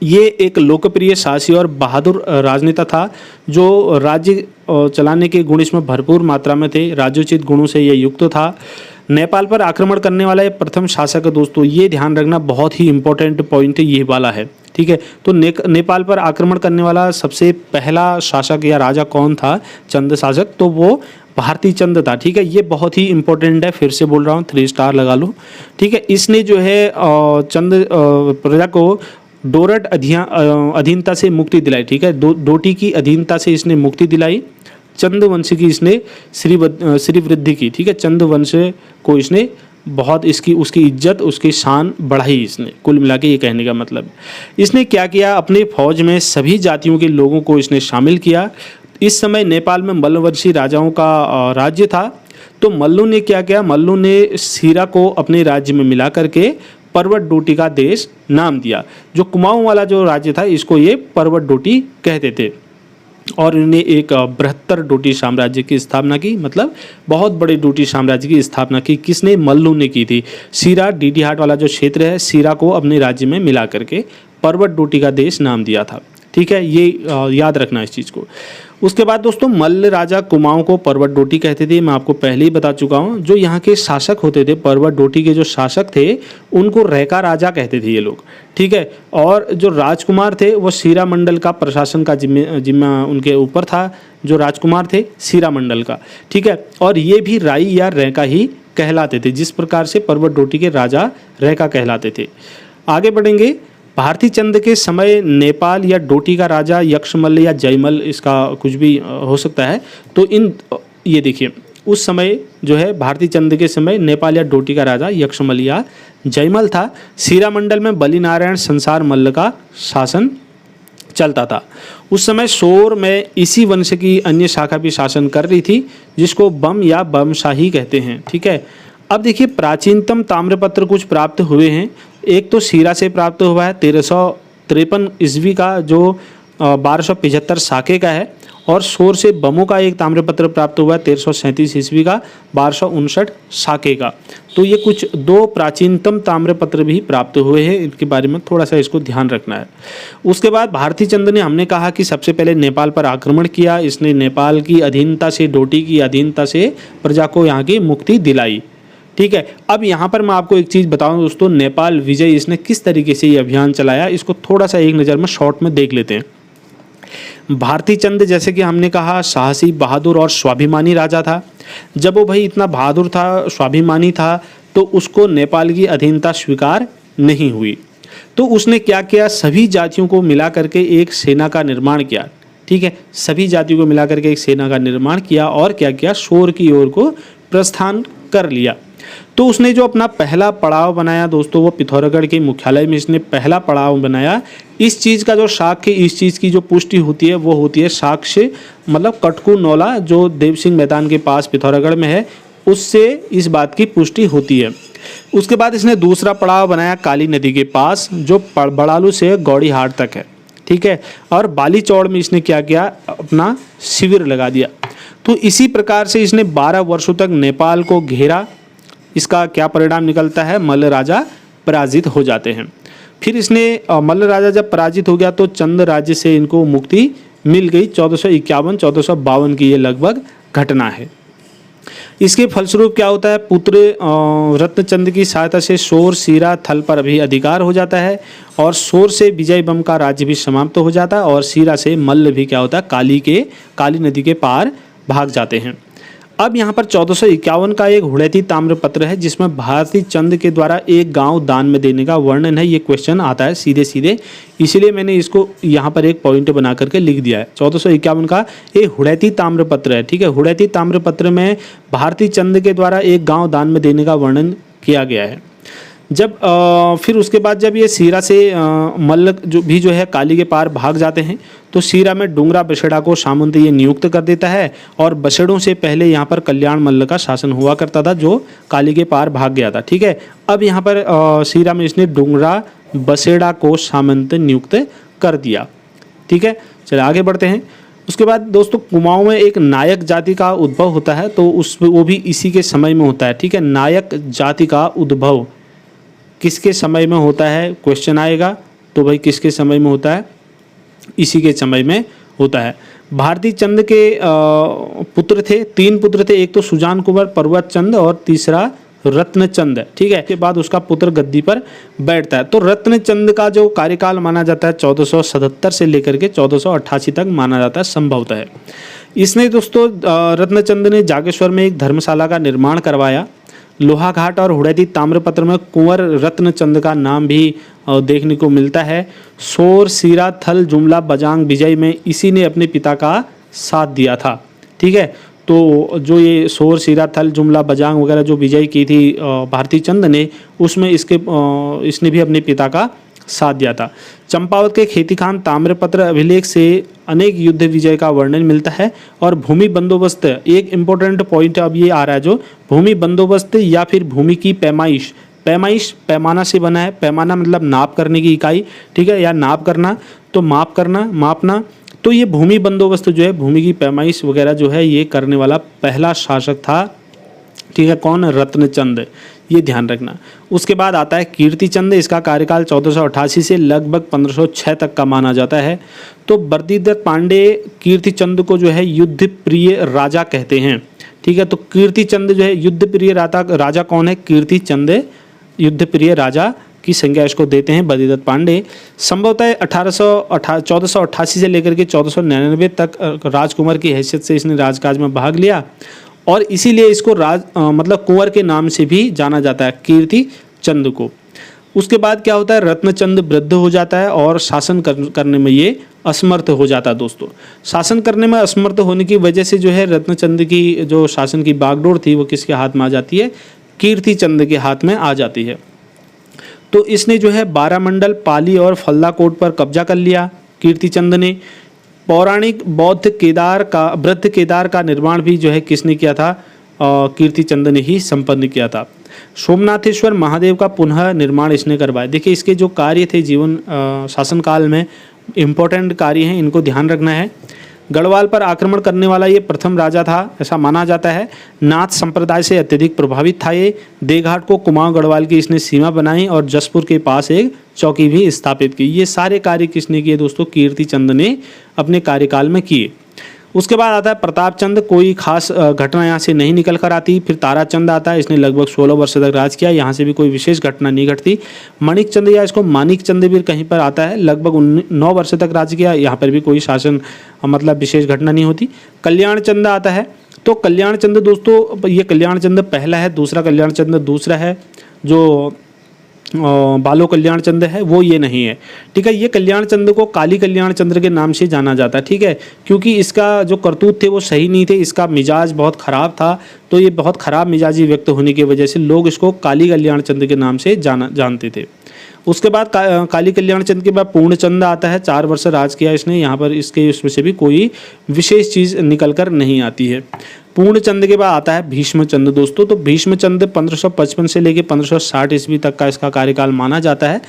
ये एक लोकप्रिय शासी और बहादुर राजनेता था, जो राज्य चलाने के गुण इसमें भरपूर मात्रा में थे। राजोचित गुणों से ये युक्त था। नेपाल पर आक्रमण करने वाला ये प्रथम शासक है दोस्तों। ये ध्यान रखना, बहुत ही इंपॉर्टेंट पॉइंट ये वाला है, ठीक है। तो नेपाल पर आक्रमण करने वाला सबसे पहला शासक या राजा कौन था, चंद शासक, तो वो भारती चंद था, ठीक है। ये बहुत ही इंपॉर्टेंट है, फिर से बोल रहा हूँ, 3 स्टार लगा लो, ठीक है। इसने जो है चंद प्रजा को डोरट अधीनता से मुक्ति दिलाई, ठीक है। डोटी की अधीनता से इसने मुक्ति दिलाई। चंद वंश की इसने श्री वृद्धि की, ठीक है। चंद वंश को इसने बहुत उसकी इज्जत, उसकी शान बढ़ाई इसने। कुल मिला के ये कहने का मतलब, इसने क्या किया, अपने फौज में सभी जातियों के लोगों को इसने शामिल किया। इस समय नेपाल में मल्लवंशी राजाओं का राज्य था। तो मल्लू ने क्या किया, मल्लू ने सीरा को अपने राज्य में मिला करके पर्वत डोटी का देश नाम दिया। जो कुमाऊं वाला जो राज्य था, इसको ये पर्वत डोटी कहते थे। और इन्होंने एक बृहत्तर डोटी साम्राज्य की स्थापना की, मतलब बहुत बड़े डोटी साम्राज्य की स्थापना की। किसने? मल्लू ने की थी। सीरा डीडी हाट वाला जो क्षेत्र है, सीरा को अपने राज्य में मिला करके पर्वत डोटी का देश नाम दिया था। ठीक है, ये याद रखना इस चीज़ को। उसके बाद दोस्तों मल्ल राजा कुमाऊं को पर्वत डोटी कहते थे, मैं आपको पहले ही बता चुका हूँ। जो यहाँ के शासक होते थे, पर्वत डोटी के जो शासक थे, उनको रैका राजा कहते थे ये लोग। ठीक है, और जो राजकुमार थे वो सीरा मंडल का प्रशासन का जिम्मा उनके ऊपर था, जो राजकुमार थे सीरा मंडल का। ठीक है, और ये भी राई या रैका ही कहलाते थे, जिस प्रकार से पर्वत डोटी के राजा रैका कहलाते थे। आगे बढ़ेंगे। भारती चंद के समय नेपाल या डोटी का राजा यक्षमल्ल या जयमल, इसका कुछ भी हो सकता है। तो ये देखिए, उस समय जो है भारती चंद के समय नेपाल या डोटी का राजा यक्षमल्ल या जयमल था। सीरा मंडल में बलि नारायण संसार मल्ल का शासन चलता था। उस समय सोर में इसी वंश की अन्य शाखा भी शासन कर रही थी, जिसको बम या बमशाही कहते हैं। ठीक है, अब देखिए प्राचीनतम ताम्रपत्र कुछ प्राप्त हुए हैं। एक तो सीरा से प्राप्त हुआ है 1353 ईस्वी का, जो 1275 साके का है, और सोर से बमों का एक ताम्रपत्र प्राप्त हुआ है 1337 ईस्वी का, 1259 साके का। तो ये कुछ दो प्राचीनतम ताम्रपत्र भी प्राप्त हुए हैं, इनके बारे में थोड़ा सा इसको ध्यान रखना है। उसके बाद भारती चंद ने, हमने कहा कि सबसे पहले नेपाल पर आक्रमण किया। इसने नेपाल की अधीनता से, डोटी की अधीनता से प्रजा को यहाँ की मुक्ति दिलाई। ठीक है, अब यहाँ पर मैं आपको एक चीज़ बताऊँ दोस्तों, नेपाल विजय इसने किस तरीके से ये अभियान चलाया, इसको थोड़ा सा एक नज़र में शॉर्ट में देख लेते हैं। भारती चंद जैसे कि हमने कहा साहसी, बहादुर और स्वाभिमानी राजा था। जब वो भाई इतना बहादुर था, स्वाभिमानी था, तो उसको नेपाल की अधीनता स्वीकार नहीं हुई। तो उसने क्या किया, सभी जातियों को मिला करके एक सेना का निर्माण किया। ठीक है, सभी जातियों को मिला करके एक सेना का निर्माण किया और क्या किया, सोर की ओर को प्रस्थान कर लिया। तो उसने जो अपना पहला पड़ाव बनाया दोस्तों, वो पिथौरागढ़ के मुख्यालय में इसने पहला पड़ाव बनाया। इस चीज़ का जो साक्ष्य, इस चीज़ की जो पुष्टि होती है, वो होती है साक्ष्य, मतलब कटकू नौला जो देव सिंह मैदान के पास पिथौरागढ़ में है, उससे इस बात की पुष्टि होती है। उसके बाद इसने दूसरा पड़ाव बनाया काली नदी के पास, जो बड़ालू से गौड़ीहाट तक है। ठीक है, और बाली चौड़ में इसने क्या किया, अपना शिविर लगा दिया। तो इसी प्रकार से इसने 12 वर्षों तक नेपाल को घेरा। इसका क्या परिणाम निकलता है, मल्ल राजा पराजित हो जाते हैं। फिर इसने मल्ल राजा जब पराजित हो गया तो चंद राज्य से इनको मुक्ति मिल गई। 1451-1452 की ये लगभग घटना है। इसके फलस्वरूप क्या होता है, पुत्र रत्नचंद की सहायता से सोर, सीरा, थल पर भी अधिकार हो जाता है, और सोर से विजय बम का राज्य भी समाप्त हो जाता है, और सीरा से मल्ल भी क्या होता है, काली नदी के पार भाग जाते हैं। अब यहाँ पर 1451 का एक हुड़ैती ताम्रपत्र है, जिसमें भारती चंद के द्वारा एक गांव दान में देने का वर्णन है। ये क्वेश्चन आता है सीधे सीधे, इसीलिए मैंने इसको यहाँ पर एक पॉइंट बना करके लिख दिया है। 1451 का एक हुड़ैती ताम्रपत्र है। ठीक है, हुड़ैती ताम्रपत्र में भारती चंद के द्वारा एक गाँव दान में देने का वर्णन किया गया है। जब फिर उसके बाद जब ये सीरा से मल्ल जो है काली के पार भाग जाते हैं, तो सीरा में डूंगरा बसेड़ा को सामंत ये नियुक्त कर देता है, और बसेड़ों से पहले यहाँ पर कल्याण मल्ल का शासन हुआ करता था, जो काली के पार भाग गया था। ठीक है, अब यहाँ पर सीरा में इसने डूंगरा बसेड़ा को सामंत नियुक्त कर दिया। ठीक है, चलिए आगे बढ़ते हैं। उसके बाद दोस्तों कुमाऊं में एक नायक जाति का उद्भव होता है, तो वो भी इसी के समय में होता है। ठीक है, नायक जाति का उद्भव किसके समय में होता है, क्वेश्चन आएगा। तो भाई किसके समय में होता है, इसी के समय में होता है। भारती चंद के पुत्र थे, 3 पुत्र थे, एक तो सुजान कुंवर, पर्वत चंद, और तीसरा रत्नचंद। ठीक है, के बाद उसका पुत्र गद्दी पर बैठता है। तो रत्नचंद का जो कार्यकाल माना जाता है 1477 से लेकर के 1488 तक माना जाता है संभवतः है। इसने दोस्तों रत्नचंद ने जागेश्वर में एक धर्मशाला का निर्माण करवाया। लोहा घाट और हुड़ैती ताम्रपत्र में कुंवर रत्नचंद का नाम भी देखने को मिलता है। सोर, सीरा, थल, जुमला, बजांग विजय में इसी ने अपने पिता का साथ दिया था। ठीक है, तो जो ये सोर, सीरा, थल, जुमला, बजांग वगैरह जो विजय की थी भारती चंद ने, उसमें इसने भी अपने पिता का साथ दिया था। चंपावत के खेतीखान ताम्रपत्र अभिलेख से अनेक युद्ध विजय का वर्णन मिलता है। और भूमि बंदोबस्त, एक इम्पोर्टेंट पॉइंट अब ये आ रहा है, जो भूमि बंदोबस्त या फिर भूमि की पैमाइश, पैमाना से बना है। पैमाना मतलब नाप करने की इकाई। ठीक है, या नाप करना, तो माप करना, मापना। तो ये भूमि बंदोबस्त जो है, भूमि की पैमाइश वगैरह जो है ये करने वाला पहला शासक था, ठीक है। कौन? रत्नचंद, ये ध्यान रखना। उसके बाद आता है कीर्तिचंद, इसका कार्यकाल 1488 से लगभग 1506 तक का माना जाता है। तो बर्दीदत्त पांडे कीर्तिचंद को जो है युद्ध प्रिय राजा कहते हैं, ठीक है। तो कीर्तिचंद जो है युद्ध प्रिय राजा कौन है? कीर्तिचंद युद्ध प्रिय राजा की संज्ञा इसको देते हैं बर्दीदत्त पांडे। संभवतः 1488 से लेकर के 1499 तक राजकुमार की हैसियत से इसने राजकाज में भाग लिया और इसीलिए इसको मतलब कुंवर के नाम से भी जाना जाता है, कीर्तिचंद को। उसके बाद क्या होता है? रत्नचंद वृद्ध हो जाता है और शासन करने में ये असमर्थ हो जाता है दोस्तों। शासन करने में असमर्थ होने की वजह से जो है रत्नचंद की जो शासन की बागडोर थी वो किसके हाथ में आ जाती है? कीर्तिचंद के हाथ में आ जाती है। तो इसने जो है बारामंडल, पाली और फल्लाकोट पर कब्जा कर लिया कीर्तिचंद ने। पौराणिक बौद्ध केदार का निर्माण भी जो है किसने किया था? कीर्तिचंद ने ही संपन्न किया था। सोमनाथेश्वर महादेव का पुनः निर्माण इसने करवाया। देखिए इसके जो कार्य थे जीवन शासनकाल में, इम्पोर्टेंट कार्य हैं, इनको ध्यान रखना है। गढ़वाल पर आक्रमण करने वाला ये प्रथम राजा था, ऐसा माना जाता है। नाथ संप्रदाय से अत्यधिक प्रभावित था ये। देघाट को कुमाऊं गढ़वाल की इसने सीमा बनाई और जसपुर के पास एक चौकी भी स्थापित की। ये सारे कार्य किसने किए दोस्तों? कीर्तिचंद ने अपने कार्यकाल में किए। उसके बाद आता है प्रतापचंद, कोई खास घटना यहाँ से नहीं निकल कर आती। फिर ताराचंद आता है, इसने लगभग 16 वर्ष तक राज किया, यहाँ से भी कोई विशेष घटना नहीं घटती। मणिकचंद या इसको मानिकचंद भी कहीं पर आता है, लगभग 9 वर्ष तक राज किया, यहाँ पर भी कोई शासन मतलब विशेष घटना नहीं होती। कल्याणचंद आता है, तो कल्याणचंद दोस्तों ये कल्याणचंद पहला है, दूसरा कल्याणचंद दूसरा है। जो बालो कल्याण चंद्र है वो ये नहीं है, ठीक है। ये कल्याण चंद्र को काली कल्याण चंद्र के नाम से जाना जाता है, ठीक है, क्योंकि इसका जो करतूत थे वो सही नहीं थे, इसका मिजाज बहुत ख़राब था। तो ये बहुत ख़राब मिजाजी व्यक्त होने की वजह से लोग इसको काली कल्याण चंद्र के नाम से जानते थे। उसके बाद काली कल्याण चंद्र के बाद पूर्णचंद आता है, 4 वर्ष राज किया इसने। यहाँ पर इसके उसमें से भी कोई विशेष चीज़ निकल कर नहीं आती है। पूर्णचंद के बाद आता है भीष्मचंद दोस्तों। तो भीष्मचंद 1555 से लेकर 1560 ईस्वी तक का इसका कार्यकाल माना जाता है।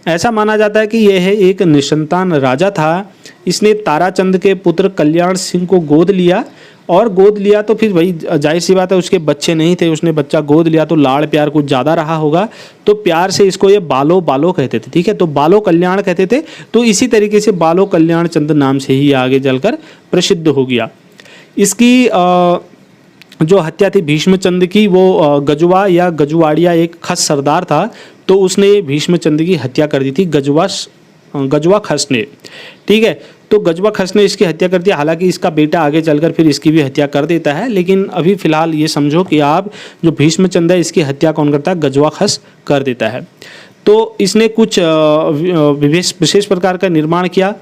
ऐसा माना जाता है कि यह एक निसंतान राजा था। इसने ताराचंद के पुत्र कल्याण सिंह को गोद लिया, और गोद लिया तो फिर वही जाहिर सी बात है उसके बच्चे नहीं थे, उसने बच्चा गोद लिया तो लाड़ प्यार कुछ ज़्यादा रहा होगा, तो प्यार से इसको ये बालो कहते थे, ठीक है। तो बालो कल्याण कहते थे, तो इसी तरीके से बालो कल्याण चंद नाम से ही आगे चलकर प्रसिद्ध हो गया। इसकी जो हत्या थी भीष्मचंद की, वो गजवा या गजवाड़िया एक खस सरदार था, तो उसने भीष्मचंद की हत्या कर दी थी, गजवा खस ने, ठीक है। तो गजवा खस ने इसकी हत्या कर दी। हालांकि इसका बेटा आगे चलकर फिर इसकी भी हत्या कर देता है, लेकिन अभी फिलहाल ये समझो कि आप जो भीष्मचंद है इसकी हत्या कौन करता है? गजवा खस कर देता है। तो इसने कुछ विशेष प्रकार का निर्माण किया।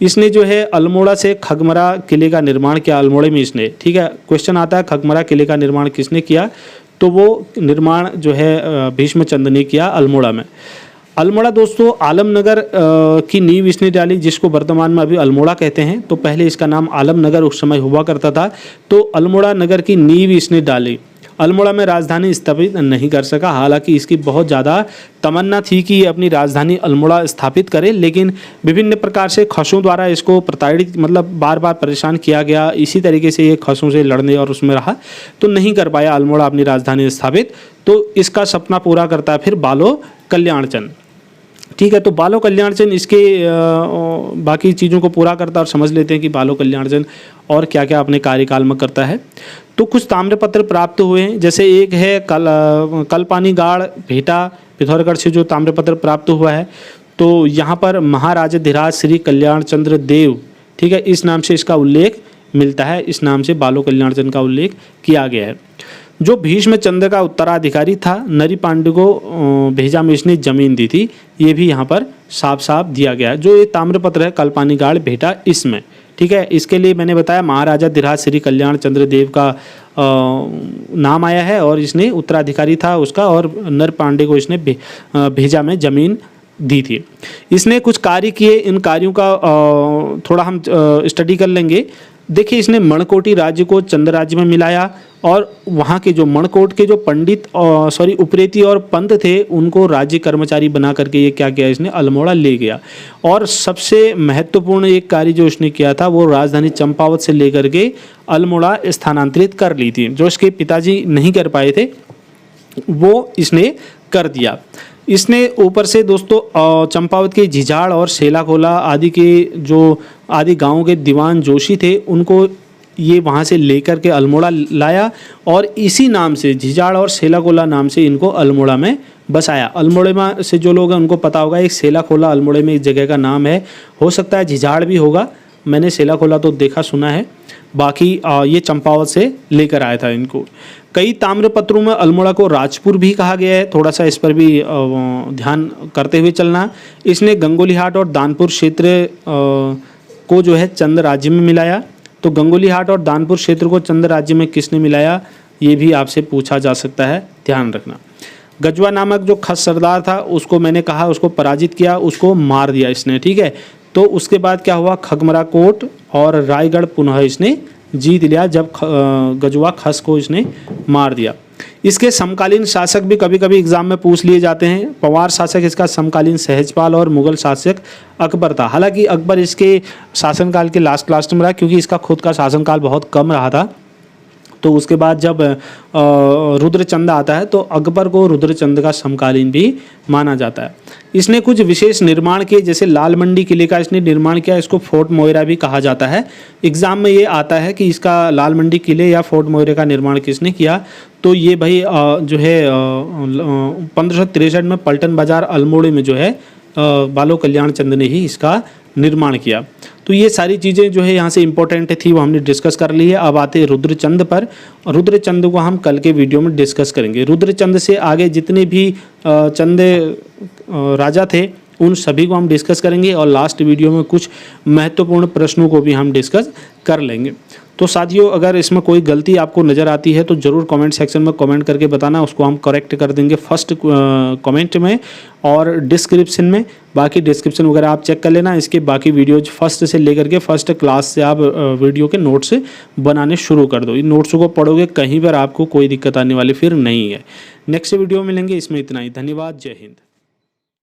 इसने जो है अल्मोड़ा से खगमरा किले का निर्माण किया, अल्मोड़े में इसने, ठीक है। क्वेश्चन आता है खगमरा किले का निर्माण किसने किया? तो वो निर्माण जो है भीष्मचंद ने किया अल्मोड़ा में। अल्मोड़ा दोस्तों आलमनगर की नींव इसने डाली, जिसको वर्तमान में अभी अल्मोड़ा कहते हैं। तो पहले इसका नाम आलमनगर उस समय हुआ करता था। तो अल्मोड़ा नगर की नींव इसने डाली। अल्मोड़ा में राजधानी स्थापित नहीं कर सका, हालांकि इसकी बहुत ज़्यादा तमन्ना थी कि ये अपनी राजधानी अल्मोड़ा स्थापित करे, लेकिन विभिन्न प्रकार से खसों द्वारा इसको प्रताड़ित मतलब बार बार परेशान किया गया। इसी तरीके से ये खसों से लड़ने और उसमें रहा, तो नहीं कर पाया अल्मोड़ा अपनी राजधानी स्थापित। तो इसका सपना पूरा करता है फिर बालो कल्याणचंद, ठीक है। तो बालो कल्याणचंद इसके बाकी चीज़ों को पूरा करता है, और समझ लेते हैं कि बालो कल्याणचंद और क्या क्या अपने कार्यकाल में करता है। तो कुछ ताम्रपत्र प्राप्त हुए हैं, जैसे एक है कलपानीगाड़ भेटा पिथौरागढ़ से जो ताम्रपत्र प्राप्त हुआ है। तो यहाँ पर महाराजाधिराज श्री कल्याणचंद्र देव, ठीक है, इस नाम से इसका उल्लेख मिलता है, इस नाम से बालो कल्याणचंद का उल्लेख किया गया है। जो भीष्मचंद्र का उत्तराधिकारी था, नरी पांडु को भेजा में इसने जमीन दी थी, ये भी यहाँ पर साफ साफ दिया गया है। जो ये ताम्रपत्र है कल्पानीगाड़ भेटा इसमें, ठीक है। इसके लिए मैंने बताया महाराजाधिराज श्री कल्याण चंद्र देव का नाम आया है, और इसने उत्तराधिकारी था उसका, और नर पांडे को इसने भेजा में ज़मीन दी थी। इसने कुछ कार्य किए, इन कार्यों का थोड़ा हम स्टडी कर लेंगे। देखिए इसने मणकोटी राज्य को चंद राज्य में मिलाया और वहाँ के जो मणकोट के जो पंडित उप्रेती और पंत थे उनको राज्य कर्मचारी बना करके ये क्या किया, इसने अल्मोड़ा ले गया। और सबसे महत्वपूर्ण एक कार्य जो इसने किया था वो राजधानी चंपावत से लेकर के अल्मोड़ा स्थानांतरित कर ली थी, जो इसके पिताजी नहीं कर पाए थे वो इसने कर दिया। इसने ऊपर से दोस्तों चंपावत के झिझाड़ और सेलाकोला आदि के जो आदि गांवों के दीवान जोशी थे उनको ये वहाँ से लेकर के अल्मोड़ा लाया और इसी नाम से झिझाड़ और सेलाकोला नाम से इनको अल्मोड़ा में बसाया। अल्मोड़े में से जो लोग हैं उनको पता होगा एक सेलाकोला अल्मोड़े में एक जगह का नाम है, हो सकता है झिझाड़ भी होगा, मैंने सेलाकोला तो देखा सुना है, बाकी ये चंपावत से लेकर आया था इनको। कई ताम्रपत्रों में अल्मोड़ा को राजपुर भी कहा गया है, थोड़ा सा इस पर भी ध्यान करते हुए चलना। इसने गंगोलीहाट और दानपुर क्षेत्र को जो है चंद राज्य में मिलाया। तो गंगोलीहाट और दानपुर क्षेत्र को चंद राज्य में किसने मिलाया, ये भी आपसे पूछा जा सकता है, ध्यान रखना। गजवा नामक जो खस सरदार था उसको मैंने कहा उसको पराजित किया, उसको मार दिया इसने, ठीक है। तो उसके बाद क्या हुआ, खगमरा कोट और रायगढ़ पुनः इसने जीत लिया जब गजवा खस को इसने मार दिया। इसके समकालीन शासक भी कभी कभी एग्जाम में पूछ लिए जाते हैं। पंवार शासक इसका समकालीन सहजपाल और मुगल शासक अकबर था। हालांकि अकबर इसके शासनकाल के लास्ट में रहा क्योंकि इसका खुद का शासनकाल बहुत कम रहा था। तो उसके बाद जब रुद्रचंद आता है तो अकबर को रुद्रचंद का समकालीन भी माना जाता है। इसने कुछ विशेष निर्माण किए, जैसे लाल मंडी किले का इसने निर्माण किया, इसको फोर्ट मोइरा भी कहा जाता है। एग्जाम में ये आता है कि इसका लाल मंडी किले या फोर्ट मोइरा का निर्माण किसने किया, तो ये भाई जो है 1563 में पलटन बाजार अल्मोड़े में जो है बालो कल्याण चंद ने ही इसका निर्माण किया। तो ये सारी चीज़ें जो है यहाँ से इम्पोर्टेंट थी वो हमने डिस्कस कर ली है। अब आते हैं रुद्रचंद पर। रुद्रचंद को हम कल के वीडियो में डिस्कस करेंगे। रुद्रचंद से आगे जितने भी चंद राजा थे उन सभी को हम डिस्कस करेंगे और लास्ट वीडियो में कुछ महत्वपूर्ण प्रश्नों को भी हम डिस्कस कर लेंगे। तो साथियों अगर इसमें कोई गलती आपको नज़र आती है तो ज़रूर कमेंट सेक्शन में कमेंट करके बताना, उसको हम करेक्ट कर देंगे फर्स्ट कमेंट में और डिस्क्रिप्शन में। बाकी डिस्क्रिप्शन वगैरह आप चेक कर लेना। इसके बाकी वीडियोज फर्स्ट से लेकर के फर्स्ट क्लास से आप वीडियो के नोट्स बनाने शुरू कर दो। इन नोट्स को पढ़ोगे कहीं पर आपको कोई दिक्कत आने वाली फिर नहीं है। नेक्स्ट वीडियो में मिलेंगे, इसमें इतना ही। धन्यवाद, जय हिंद।